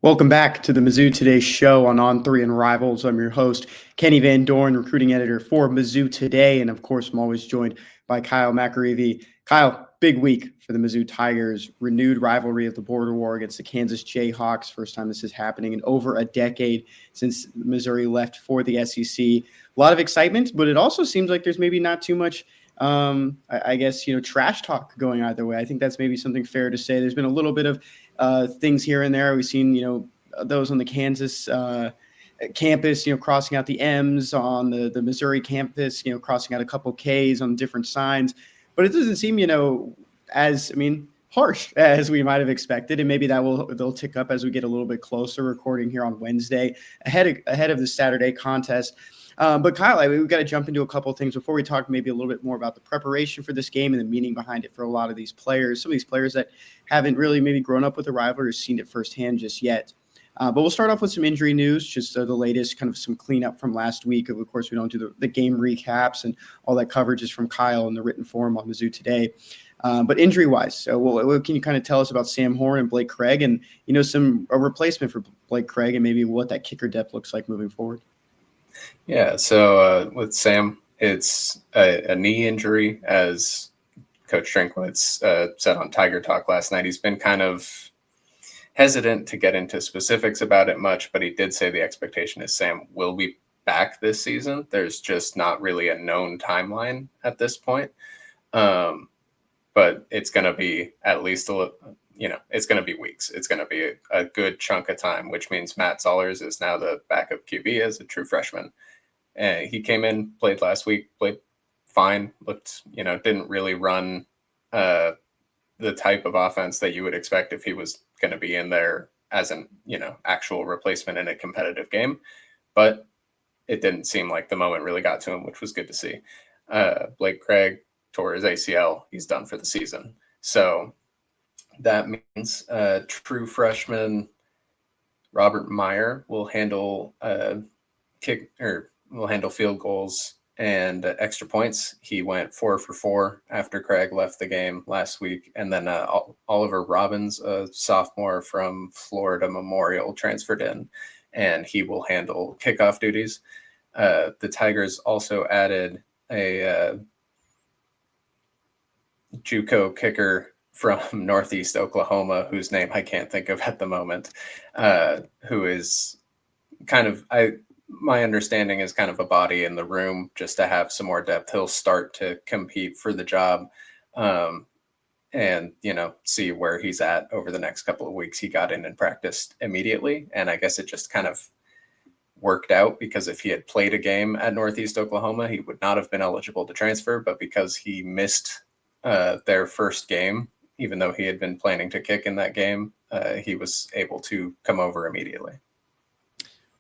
Welcome back to the MizzouToday Show on 3 and Rivals. I'm your host, Kenny Van Doren, recruiting editor for Mizzou Today. And of course, I'm always joined by Kyle McAreavy. Kyle, big week for the Mizzou Tigers. Renewed rivalry of the border war against the Kansas Jayhawks. First time this is happening in over a decade since Missouri left for the SEC. A lot of excitement, but it also seems like there's maybe not too much trash talk going either way. I think that's maybe something fair to say. There's been a little bit of things here and there. We've seen, those on the Kansas campus, crossing out the M's, on the Missouri campus, crossing out a couple K's on different signs. But it doesn't seem, harsh as we might have expected. And maybe they'll tick up as we get a little bit closer, recording here on Wednesday ahead of the Saturday contest. But Kyle, we've got to jump into a couple of things before we talk maybe a little bit more about the preparation for this game and the meaning behind it for a lot of these players, some of these players that haven't really maybe grown up with the rivalry or seen it firsthand just yet. But we'll start off with some injury news, just the latest, kind of some cleanup from last week. Of course, we don't do the game recaps, and all that coverage is from Kyle in the written form on Mizzou Today. But injury-wise, so what can you kind of tell us about Sam Horn and Blake Craig, and a replacement for Blake Craig, and maybe what that kicker depth looks like moving forward? Yeah, so with Sam, it's a knee injury, as Coach Drinkwitz said on Tiger Talk last night. He's been kind of hesitant to get into specifics about it much, but he did say the expectation is Sam will be back this season. There's just not really a known timeline at this point. But it's going to be at least it's going to be weeks. It's going to be a good chunk of time, which means Matt Zollers is now the backup QB as a true freshman. He came in, played last week, played fine, didn't really run the type of offense that you would expect if he was going to be in there as an, actual replacement in a competitive game. But it didn't seem like the moment really got to him, which was good to see. Blake Craig tore his ACL. He's done for the season. So that means true freshman Robert Meyer will handle field goals and extra points. He went 4 for 4 after Craig left the game last week. And then Oliver Robbins, a sophomore from Florida Memorial, transferred in, and he will handle kickoff duties. The Tigers also added a JUCO kicker from Northeast Oklahoma, whose name I can't think of at the moment, who is my understanding is kind of a body in the room just to have some more depth. He'll start to compete for the job and, see where he's at over the next couple of weeks. He got in and practiced immediately, and I guess it just kind of worked out, because if he had played a game at Northeast Oklahoma, he would not have been eligible to transfer. But because he missed their first game, even though he had been planning to kick in that game, he was able to come over immediately.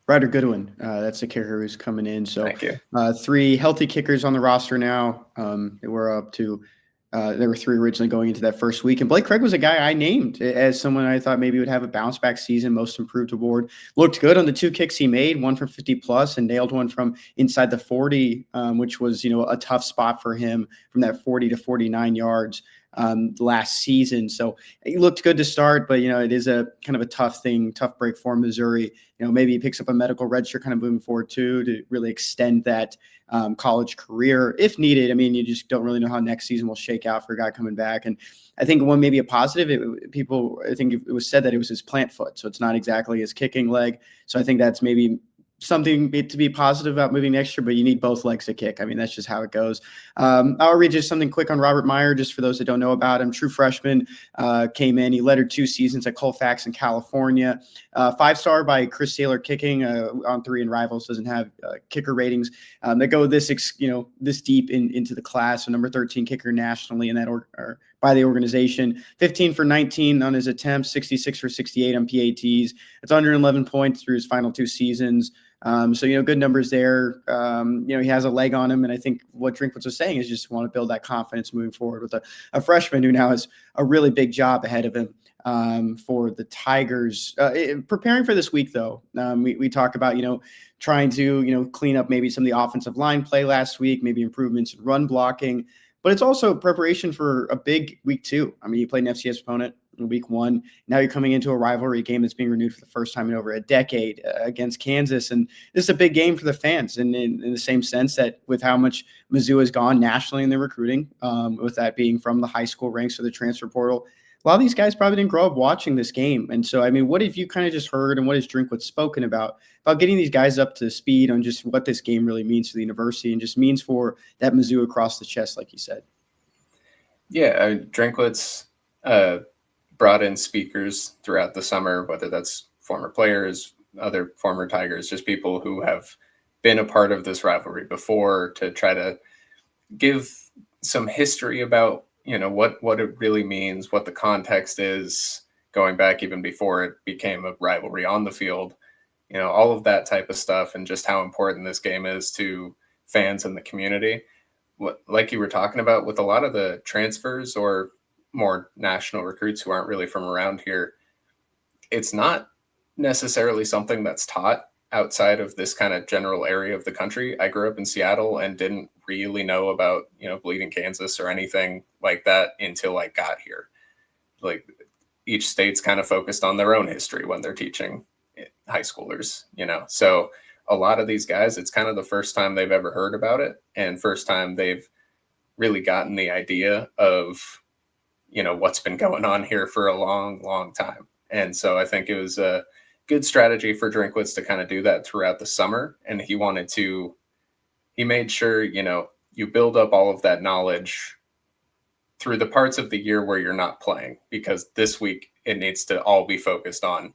Ryder Goodwin, that's the kicker who's coming in. So Thank you. 3 healthy kickers on the roster now. We're up to there were 3 originally going into that first week. And Blake Craig was a guy I named as someone I thought maybe would have a bounce back season, most improved award. Looked good on the 2 kicks he made, one from 50 plus and nailed one from inside the 40, which was, a tough spot for him from that 40 to 49 yards last season. So he looked good to start, but, it is a kind of a tough break for Missouri. Maybe he picks up a medical redshirt kind of moving forward too, to really extend that college career if needed. You just don't really know how next season will shake out for a guy coming back. And I think one, maybe a positive, I think it was said that it was his plant foot. So it's not exactly his kicking leg. So I think that's maybe something to be positive about moving next year, but you need both legs to kick. That's just how it goes. I'll read just something quick on Robert Meyer, just for those that don't know about him. True freshman, came in. He lettered 2 seasons at Colfax in California. 5-star by Chris Saylor kicking on 3 and Rivals doesn't have kicker ratings that go this deep into the class. So number 13 kicker nationally in that or by the organization. 15 for 19 on his attempts, 66 for 68 on PATs. It's 111 points through his final 2 seasons. So, good numbers there. He has a leg on him. And I think what Drinkwitz was saying is just want to build that confidence moving forward with a freshman who now has a really big job ahead of him for the Tigers. Preparing for this week, though, we talk about, trying to, clean up maybe some of the offensive line play last week, maybe improvements in run blocking. But it's also preparation for a big week 2. You played an FCS opponent in week one. Now you're coming into a rivalry game that's being renewed for the first time in over a decade against Kansas. And this is a big game for the fans. And in the same sense that with how much Mizzou has gone nationally in their recruiting, with that being from the high school ranks or the transfer portal, a lot of these guys probably didn't grow up watching this game. And so, I mean, what have you kind of just heard and what has Drinkwitz spoken about getting these guys up to speed on just what this game really means for the university and just means for that Mizzou across the chest, like you said? Yeah, Drinkwitz brought in speakers throughout the summer, whether that's former players, other former Tigers, just people who have been a part of this rivalry before, to try to give some history about what it really means, what the context is, going back even before it became a rivalry on the field, all of that type of stuff, and just how important this game is to fans and the community. Like you were talking about with a lot of the transfers or more national recruits who aren't really from around here, it's not necessarily something that's taught outside of this kind of general area of the country. I grew up in Seattle and didn't really know about, Bleeding Kansas or anything like that until I got here. Like, each state's kind of focused on their own history when they're teaching high schoolers, So a lot of these guys, it's kind of the first time they've ever heard about it, and first time they've really gotten the idea of, what's been going on here for a long, long time. And so I think it was a good strategy for Drinkwitz to kind of do that throughout the summer. And he made sure, you build up all of that knowledge through the parts of the year where you're not playing, because this week it needs to all be focused on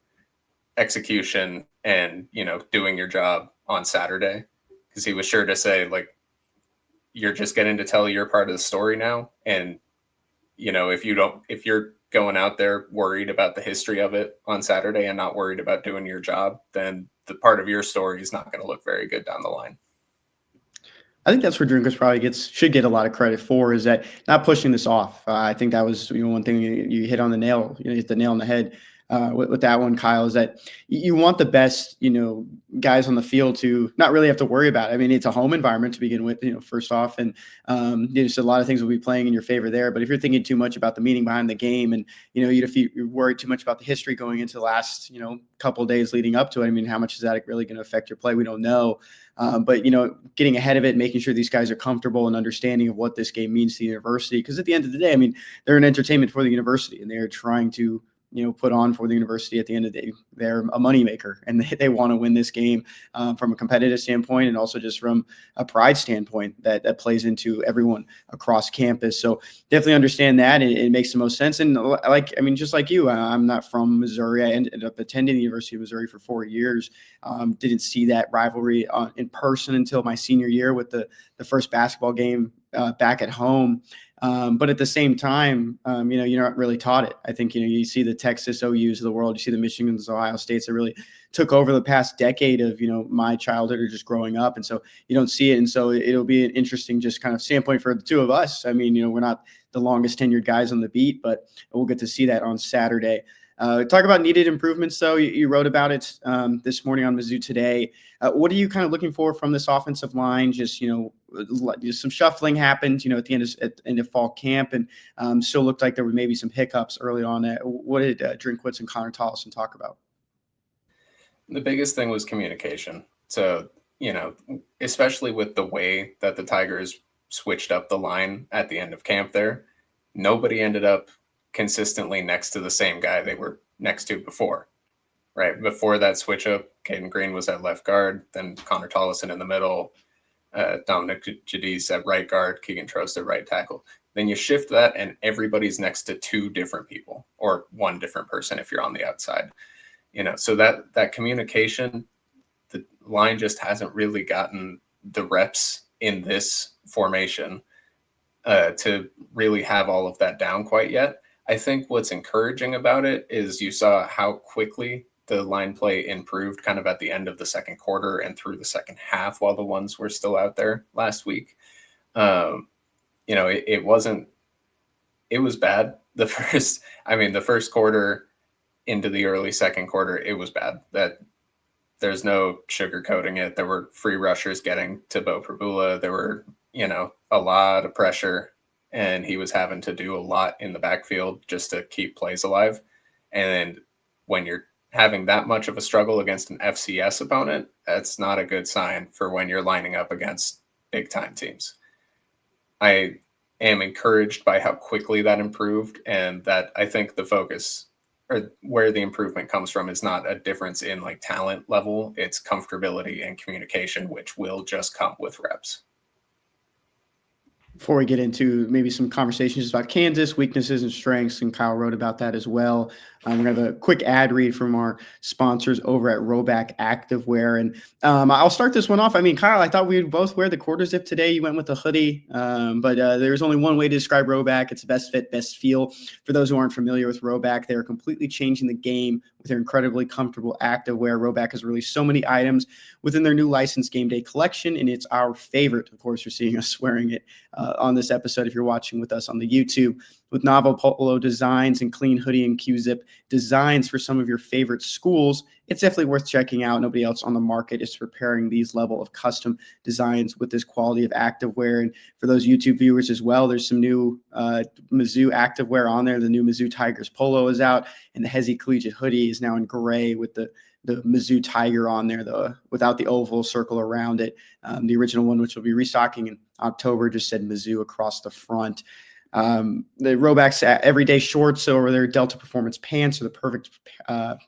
execution and, doing your job on Saturday. Because he was sure to say, like, you're just getting to tell your part of the story now. And, if you're going out there worried about the history of it on Saturday and not worried about doing your job, then the part of your story is not going to look very good down the line. I think that's where Drinkwitz probably should get a lot of credit for, is that not pushing this off. I think that was one thing you hit on the nail. You hit the nail on the head with that one, Kyle. Is that you want the best guys on the field to not really have to worry about it. I mean, it's a home environment to begin with, first off, and just a lot of things will be playing in your favor there. But if you're thinking too much about the meaning behind the game, and if you're worried too much about the history going into the last couple of days leading up to it, I mean, how much is that really going to affect your play? We don't know. But getting ahead of it, making sure these guys are comfortable and understanding of what this game means to the university. Because at the end of the day, I mean, they're an entertainment for the university, and they're trying to put on for the university. At the end of the day, they're a moneymaker, and they want to win this game from a competitive standpoint, and also just from a pride standpoint that plays into everyone across campus. So definitely understand that. It makes the most sense. And just like you, I'm not from Missouri. I ended up attending the University of Missouri for 4 years. Didn't see that rivalry in person until my senior year with the first basketball game back at home. But at the same time, you're not really taught it. I think, you see the Texas OUs of the world, you see the Michigans, Ohio States that really took over the past decade of, my childhood or just growing up. And so you don't see it. And so it'll be an interesting just kind of standpoint for the two of us. I mean, we're not the longest tenured guys on the beat, but we'll get to see that on Saturday. Talk about needed improvements, though. You wrote about it this morning on Mizzou Today. What are you kind of looking for from this offensive line? Just, some shuffling happened, at the end of fall camp, and still looked like there were maybe some hiccups early on. What did Drinkwitz and Connor Tollison talk about? The biggest thing was communication. So, especially with the way that the Tigers switched up the line at the end of camp there, nobody ended up consistently next to the same guy they were next to before, right? Before that switch up, Caden Green was at left guard, then Connor Tollison in the middle, Dominic Jadis at right guard, Keegan Trost at right tackle. Then you shift that and everybody's next to two different people, or one different person if you're on the outside. So that communication, the line just hasn't really gotten the reps in this formation to really have all of that down quite yet. I think what's encouraging about it is you saw how quickly the line play improved kind of at the end of the second quarter and through the second half while the ones were still out there last week. It was bad. The first quarter into the early second quarter, it was bad. That there's no sugarcoating it. There were free rushers getting to Bo Prabula. There were, a lot of pressure. and he was having to do a lot in the backfield just to keep plays alive. And when you're having that much of a struggle against an FCS opponent, that's not a good sign for when you're lining up against big time teams. I am encouraged by how quickly that improved, and that I think the focus or where the improvement comes from is not a difference in like talent level, it's comfortability and communication, which will just come with reps. Before we get into maybe some conversations about Kansas weaknesses and strengths, and Kyle wrote about that as well. We're going to have a quick ad read from our sponsors over at Roback Activewear. And I'll start this one off. I mean, Kyle, I thought we would both wear the quarter zip today. You went with the hoodie, but there's only one way to describe Roback. It's best fit, best feel. For those who aren't familiar with Roback, they're completely changing the game with their incredibly comfortable activewear. Roback has released so many items within their new licensed game day collection, and it's our favorite. Of course, you're seeing us wearing it on this episode if you're watching with us on the YouTube, with novel polo designs and clean hoodie and Q-zip designs for some of your favorite schools. It's definitely worth checking out. Nobody else on the market is preparing these level of custom designs with this quality of activewear. And for those YouTube viewers as well, there's some new Mizzou activewear on there. The new Mizzou Tigers polo is out, and the Hezzy Collegiate hoodie is now in gray with the Mizzou Tiger on there, without the oval circle around it. The original one, which will be restocking in October, just said Mizzou across the front. The Roback's everyday shorts over their Delta Performance pants are the perfect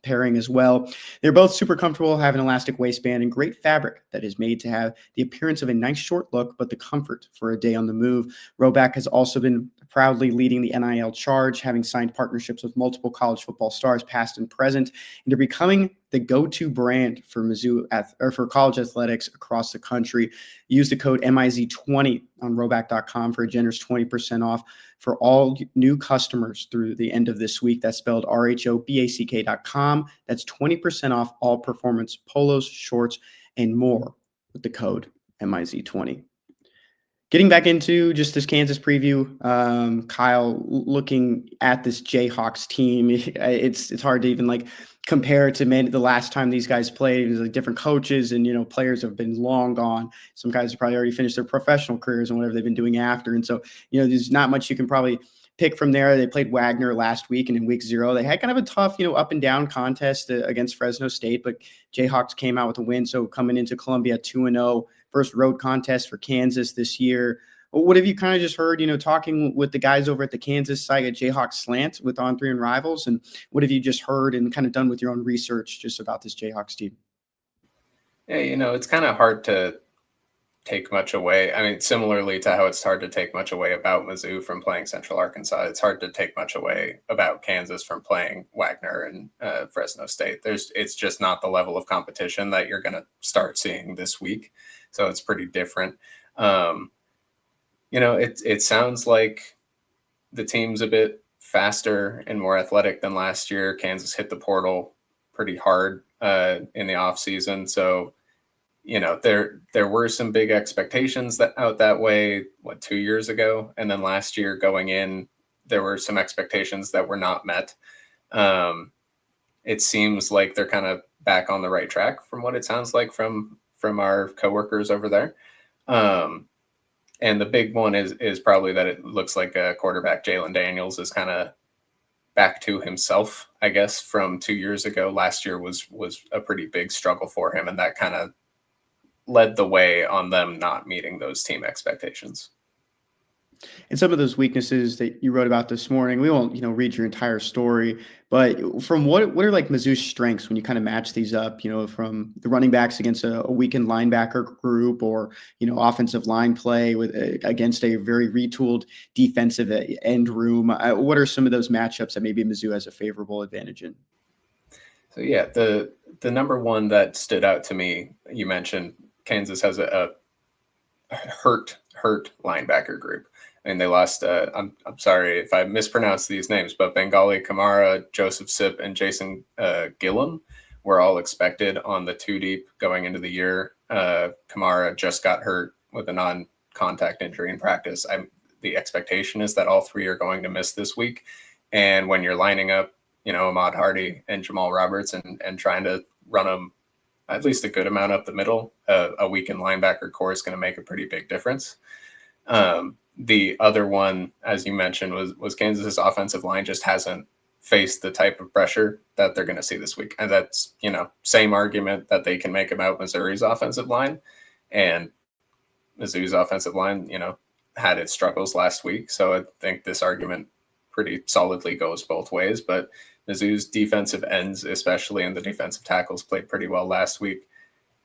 pairing as well. They're both super comfortable, have an elastic waistband and great fabric that is made to have the appearance of a nice short look, but the comfort for a day on the move. Roback has also been proudly leading the NIL charge, having signed partnerships with multiple college football stars, past and present, and they're becoming the go-to brand for Mizzou or for college athletics across the country. Use the code MIZ20 on roback.com for a generous 20% off for all new customers through the end of this week. That's spelled RHOBACK.com. That's 20% off all performance polos, shorts, and more with the code MIZ20. Getting back into just this Kansas preview, Kyle, looking at this Jayhawks team, it's hard to even compare it to the last time these guys played. There's different coaches, and players have been long gone. Some guys have probably already finished their professional careers and whatever they've been doing after. And so there's not much you can probably pick from there. They played Wagner last week, and in week 0, they had kind of a tough, up and down contest against Fresno State, but Jayhawks came out with a win. So coming into Columbia 2-0, first road contest for Kansas this year. What have you kind of just heard, talking with the guys over at the Kansas site at Jayhawks Slant with On 3 and Rivals? And what have you just heard and kind of done with your own research just about this Jayhawks team? Yeah, it's kind of hard to take much away. I mean, similarly to how it's hard to take much away about Mizzou from playing Central Arkansas, it's hard to take much away about Kansas from playing Wagner and Fresno State. It's just not the level of competition that you're going to start seeing this week. So it's pretty different. It sounds like the team's a bit faster and more athletic than last year. Kansas hit the portal pretty hard in the offseason. So, there were some big expectations out that way, 2 years ago? And then last year going in, there were some expectations that were not met. It seems like they're kind of back on the right track from what it sounds like from our coworkers over there. And the big one is probably that it looks like quarterback Jalen Daniels is kind of back to himself, I guess, from 2 years ago. Last year was a pretty big struggle for him, and that kind of led the way on them not meeting those team expectations. And some of those weaknesses that you wrote about this morning, we won't, read your entire story, but from what are Mizzou's strengths when you kind of match these up, from the running backs against a weakened linebacker group, or, offensive line play against a very retooled defensive end room. What are some of those matchups that maybe Mizzou has a favorable advantage in? So yeah, the number one that stood out to me, you mentioned Kansas has a hurt linebacker group. And they lost, I'm sorry if I mispronounce these names, but Bengali Kamara, Joseph Sipp, and Jason Gillum were all expected on the 2 deep going into the year. Kamara just got hurt with a non-contact injury in practice. The expectation is that all 3 are going to miss this week. And when you're lining up, Ahmad Hardy and Jamal Roberts and trying to run them at least a good amount up the middle, a weakened linebacker core is going to make a pretty big difference. the other one, as you mentioned, was Kansas's offensive line just hasn't faced the type of pressure that they're going to see this week. And that's, same argument that they can make about Missouri's offensive line. And Mizzou's offensive line, had its struggles last week. So I think this argument pretty solidly goes both ways. But Mizzou's defensive ends, especially in the defensive tackles, played pretty well last week,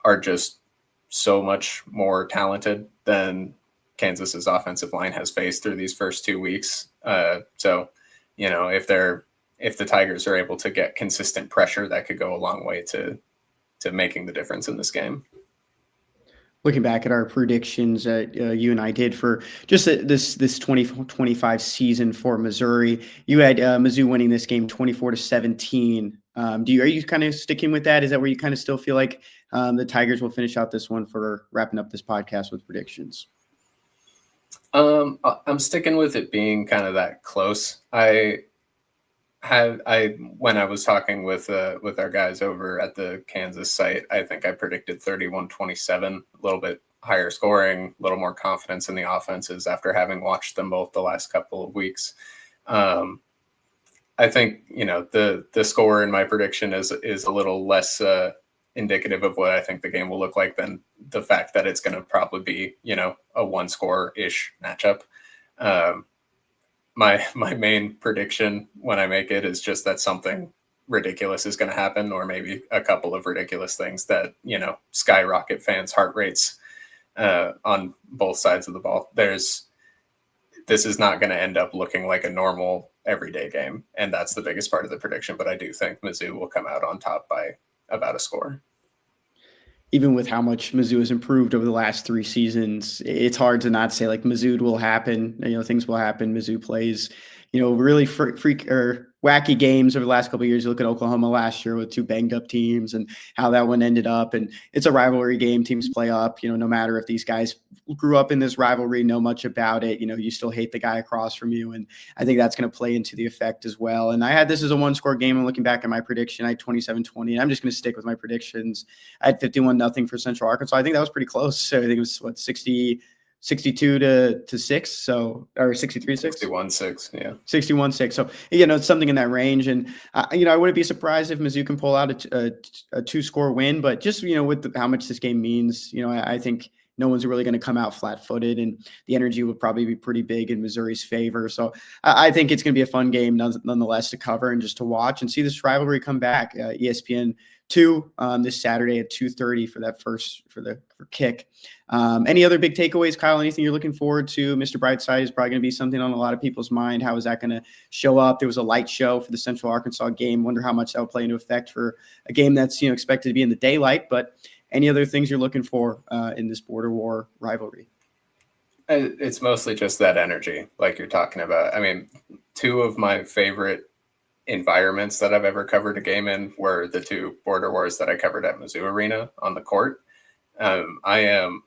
are just so much more talented than Kansas's offensive line has faced through these first 2 weeks. So, if the Tigers are able to get consistent pressure, that could go a long way to making the difference in this game. Looking back at our predictions that you and I did for just this 2025 season for Missouri, you had Mizzou winning this game 24-17. Are you kind of sticking with that? Is that where you kind of still feel like the Tigers will finish out this one for wrapping up this podcast with predictions? I'm sticking with it being kind of that close. When I was talking with our guys over at the Kansas site, I think I predicted 31-27, a little bit higher scoring, a little more confidence in the offenses after having watched them both the last couple of weeks. I think, the score in my prediction is a little less indicative of what I think the game will look like than the fact that it's going to probably be, a one score-ish matchup. My main prediction when I make it is just that something ridiculous is going to happen, or maybe a couple of ridiculous things that, skyrocket fans' heart rates on both sides of the ball. This is not going to end up looking like a normal everyday game. And that's the biggest part of the prediction. But I do think Mizzou will come out on top by about a score. Even with how much Mizzou has improved over the last 3 seasons, it's hard to not say like Mizzou will happen. Things will happen. Mizzou plays, really freak or wacky games over the last couple of years. You look at Oklahoma last year with 2 banged up teams and how that one ended up. And it's a rivalry game. Teams play up, no matter if these guys grew up in this rivalry, know much about it, you still hate the guy across from you. And I think that's going to play into the effect as well. And I had this as a 1-score game. I'm looking back at my prediction. I had 27-20. I'm just going to stick with my predictions. I had 51-0 for Central Arkansas. I think that was pretty close. So I think it was 62-6, so, or 63-6, 61-6, yeah, 61-6. So it's something in that range, and I wouldn't be surprised if Mizzou can pull out a 2-score win. But just with how much this game means, I think no one's really going to come out flat-footed, and the energy will probably be pretty big in Missouri's favor. So I think it's going to be a fun game nonetheless to cover and just to watch and see this rivalry come back. ESPN 2 this Saturday at 2:30 for that for kick. Any other big takeaways, Kyle? Anything you're looking forward to? Mr. Brightside is probably going to be something on a lot of people's mind. How is that going to show up? There was a light show for the Central Arkansas game. Wonder how much that will play into effect for a game that's expected to be in the daylight. But any other things you're looking for in this border war rivalry? It's mostly just that energy, like you're talking about. I mean, 2 of my favorite environments that I've ever covered a game in were the 2 border wars that I covered at Mizzou Arena on the court. I am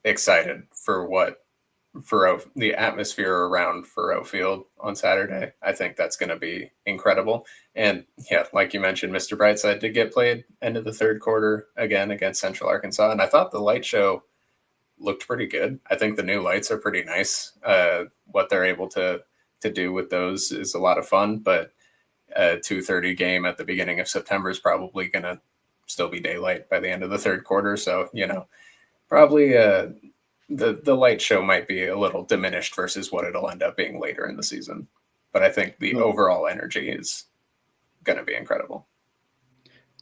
excited for the atmosphere around Faurot Field on Saturday. I think that's going to be incredible. And yeah, like you mentioned, Mr. Brightside did get played end of the 3rd quarter again against Central Arkansas. And I thought the light show looked pretty good. I think the new lights are pretty nice. What they're able to do with those is a lot of fun, but a 2:30 game at the beginning of September is probably going to still be daylight by the end of the 3rd quarter. So, probably the light show might be a little diminished versus what it'll end up being later in the season. But I think the overall energy is going to be incredible.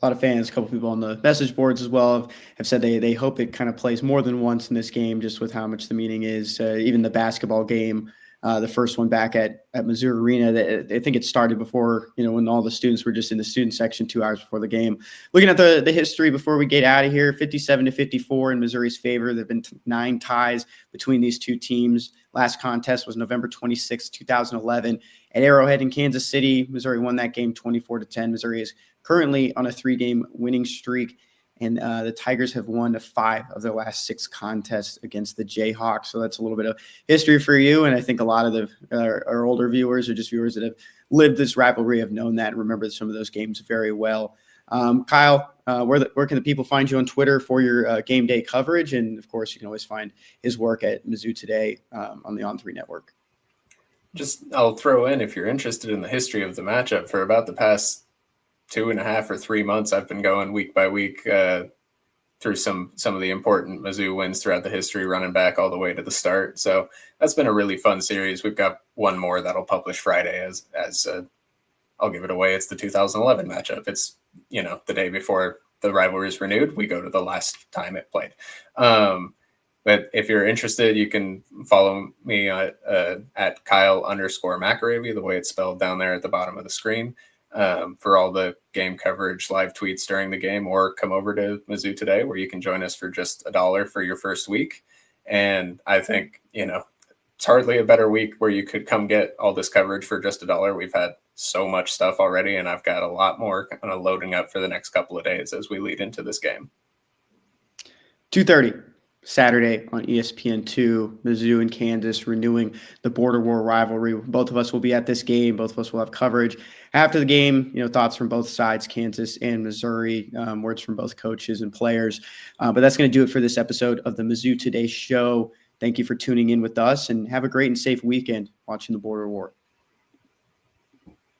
A lot of fans, a couple people on the message boards as well have said they hope it kind of plays more than once in this game, just with how much the meaning is. Even the basketball game, the first one back at Mizzou Arena, I think it started before, when all the students were just in the student section 2 hours before the game. Looking at the history before we get out of here, 57-54 in Missouri's favor. There have been 9 ties between these 2 teams. Last contest was November 26, 2011 at Arrowhead in Kansas City. Missouri won that game 24-10. Missouri is currently on a 3-game winning streak. And the Tigers have won 5 of their last 6 contests against the Jayhawks. So that's a little bit of history for you. And I think a lot of our older viewers or just viewers that have lived this rivalry have known that and remember some of those games very well. Kyle, where can the people find you on Twitter for your game day coverage? And of course, you can always find his work at Mizzou Today on the On3 network. I'll throw in, if you're interested in the history of the matchup, for about the past 2.5 or 3 months, I've been going week by week through some of the important Mizzou wins throughout the history, running back all the way to the start. So that's been a really fun series. We've got one more that'll publish Friday as I'll give it away. It's the 2011 matchup. It's, the day before the rivalry is renewed. We go to the last time it played. But if you're interested, you can follow me at Kyle_McAreavy, the way it's spelled down there at the bottom of the screen, for all the game coverage, live tweets during the game, or come over to Mizzou Today, where you can join us for just $1 for your first week. And I think, it's hardly a better week where you could come get all this coverage for just $1. We've had so much stuff already, and I've got a lot more kind of loading up for the next couple of days as we lead into this game. 2:30 Saturday on ESPN2, Mizzou and Kansas renewing the border war rivalry. Both of us will be at this game. Both of us will have coverage after the game. Thoughts from both sides, Kansas and Missouri, words from both coaches and players. But that's going to do it for this episode of the Mizzou Today Show. Thank you for tuning in with us, and have a great and safe weekend watching the border war.